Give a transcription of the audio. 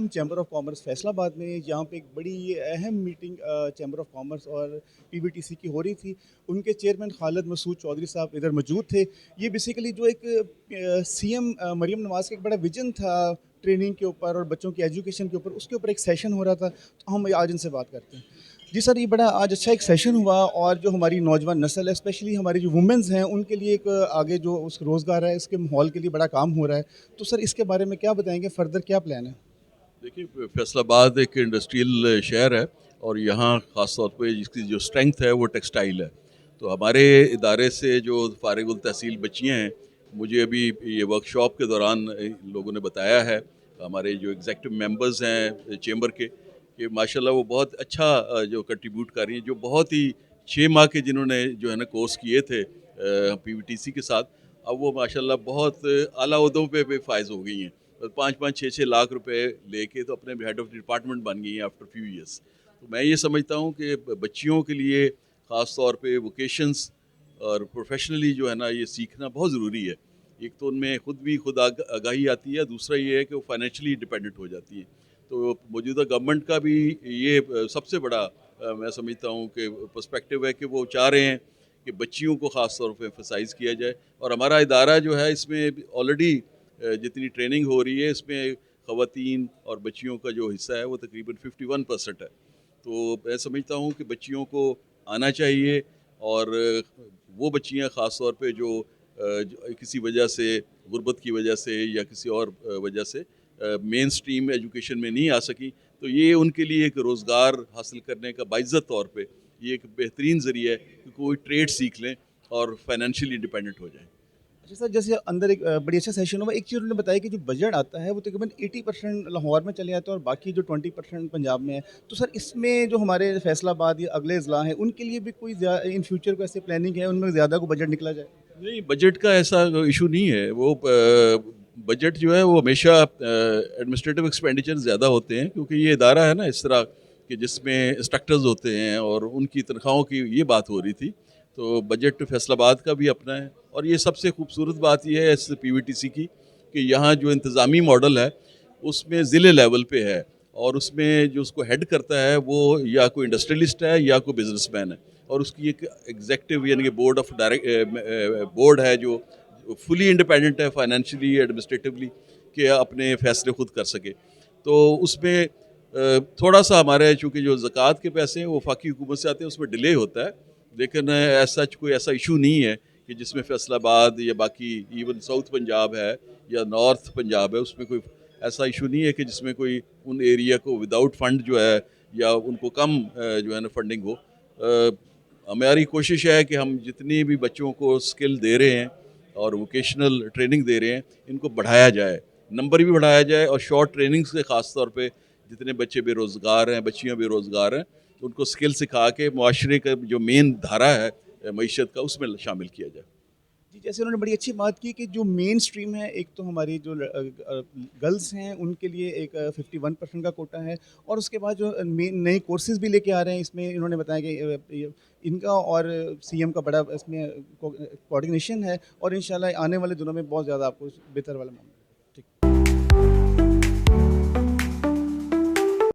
हम chamber of commerce Faisalabad में, जहाँ पे एक बड़ी अहम मीटिंग चैम्बर ऑफ कॉमर्स और पीवीटीसी की हो रही थी। उनके चेयरमैन खालिद मसूद चौधरी साहब इधर मौजूद थे। ये बेसिकली जो एक सीएम मरियम नवाज़ का एक बड़ा विजन था ट्रेनिंग के ऊपर और बच्चों की एजुकेशन के ऊपर, उसके ऊपर एक सेशन हो रहा था। तो हम आज इनसे बात करते हैं। जी सर, ये बड़ा आज अच्छा एक सेशन हुआ, और जो हमारी नौजवान नस्ल है, स्पेशली हमारी जो वुमेन्स हैं, उनके लिए एक आगे जो उस रोज़गार है, इसके माहौल के लिए बड़ा काम हो रहा है। तो सर इसके बारे में क्या बताएंगे, फर्दर क्या प्लान है? देखिए, फैसलाबाद एक इंडस्ट्रियल शहर है और यहाँ ख़ास तौर पे जिसकी जो स्ट्रेंथ है वो टेक्सटाइल है। तो हमारे इदारे से जो फारिगुल तहसील बच्चियाँ हैं, मुझे अभी ये वर्कशॉप के दौरान लोगों ने बताया है, हमारे जो एग्जेक्टिव मेंबर्स हैं चेंबर के, कि माशाल्लाह वो बहुत अच्छा जो कंट्रीब्यूट कर रही हैं, जो बहुत ही 6 माह के जिन्होंने जो है ना कोर्स किए थे पीवीटीसी के साथ, अब वो माशाल्लाह बहुत आला ओहदों पे फायज हो गई हैं। 5-5, 6-6 लाख रुपए लेके तो अपने हेड ऑफ डिपार्टमेंट बन गई हैं आफ्टर फ्यू ईयर्स। तो मैं ये समझता हूँ कि बच्चियों के लिए ख़ास तौर पे वोकेशंस और प्रोफेशनली जो है ना ये सीखना बहुत ज़रूरी है। एक तो उनमें खुद आगाही आती है, दूसरा ये है कि वो फाइनेंशियली डिपेंडेंट हो जाती हैं। तो मौजूदा गवर्नमेंट का भी ये सबसे बड़ा मैं समझता हूँ कि पर्सपेक्टिव है कि वो चाह रहे हैं कि बच्चियों को ख़ास तौर पे एम्फसाइज़ किया जाए, और हमारा इदारा जो है इसमें ऑलरेडी जितनी ट्रेनिंग हो रही है इसमें ख़वातीन और बच्चियों का जो हिस्सा है वो तकरीबन 51% है। तो मैं समझता हूँ कि बच्चियों को आना चाहिए, और वो बच्चियाँ ख़ास तौर पे जो किसी वजह से, गुर्बत की वजह से या किसी और वजह से मेन स्ट्रीम एजुकेशन में नहीं आ सकी, तो ये उनके लिए एक रोज़गार हासिल करने का बाइज़्ज़त तौर पे ये एक बेहतरीन ज़रिया है कि कोई ट्रेड सीख लें और फाइनेंशियली इंडिपेंडेंट हो जाएँ। अच्छा सर, जैसे अंदर एक बड़ी अच्छा सेशन हुआ, एक चीज़ उन्होंने बताया कि जो बजट आता है वो तकरीबन 80% लाहौर में चले जाता है और बाकी जो 20% पंजाब में है। तो सर इसमें जो हमारे फैसलाबाद या अगले ज़िला हैं, उनके लिए भी कोई इन फ्यूचर को ऐसे प्लानिंग है, उनमें ज़्यादा को बजट निकला जाए? नहीं, बजट का ऐसा इशू नहीं है। वो बजट जो है वो हमेशा एडमिनिस्ट्रेटिव एक्सपेंडिचर ज़्यादा होते हैं, क्योंकि ये इदारा है ना इस तरह कि जिसमें इंस्ट्रक्टर्स होते हैं और उनकी तनख्वाहों की ये बात हो रही थी। तो बजट फैसलाबाद का भी अपना है, और ये सबसे खूबसूरत बात ये है इस पीवीटीसी की कि यहाँ जो इंतज़ामी मॉडल है उसमें ज़िले लेवल पे है, और उसमें जो उसको हेड करता है वो या कोई इंडस्ट्रियलिस्ट है या कोई बिजनेसमैन है, और उसकी एक एग्जेक्टिव यानी कि बोर्ड है जो फुली इंडिपेंडेंट है फाइनेंशियली एडमिनिस्ट्रेटिवली, कि अपने फैसले खुद कर सके। तो उसमें थोड़ा सा हमारे चूँकि जो ज़कात के पैसे हैं वो वफाकी हुकूमत से आते हैं, उसमें डिले होता है, लेकिन ऐसा कोई ऐसा इशू नहीं है कि जिसमें फैसलाबाद या बाकी इवन साउथ पंजाब है या नॉर्थ पंजाब है उसमें कोई ऐसा इशू नहीं है कि जिसमें कोई उन एरिया को विदाउट फंड जो है या उनको कम जो है ना फंडिंग हो। हमारी कोशिश है कि हम जितनी भी बच्चों को स्किल दे रहे हैं और वोकेशनल ट्रेनिंग दे रहे हैं, इनको बढ़ाया जाए, नंबर भी बढ़ाया जाए, और शॉर्ट ट्रेनिंग से ख़ास तौर पे जितने बच्चे बेरोज़गार हैं, बच्चियाँ बेरोज़गार हैं, उनको स्किल सिखा के मुआशरे का जो मेन धारा है मईशत का, उसमें शामिल किया जाए। जी, जैसे उन्होंने बड़ी अच्छी बात की कि जो मेन स्ट्रीम है, एक तो हमारी जो गर्ल्स हैं उनके लिए एक 51% का कोटा है, और उसके बाद जो मेन नए कोर्सेज़ भी लेके आ रहे हैं, इसमें इन्होंने बताया कि इनका और सीएम का बड़ा इसमें कोऑर्डिनेशन है, और इंशाल्लाह आने वाले दिनों में बहुत ज़्यादा आपको बेहतर वाला मामला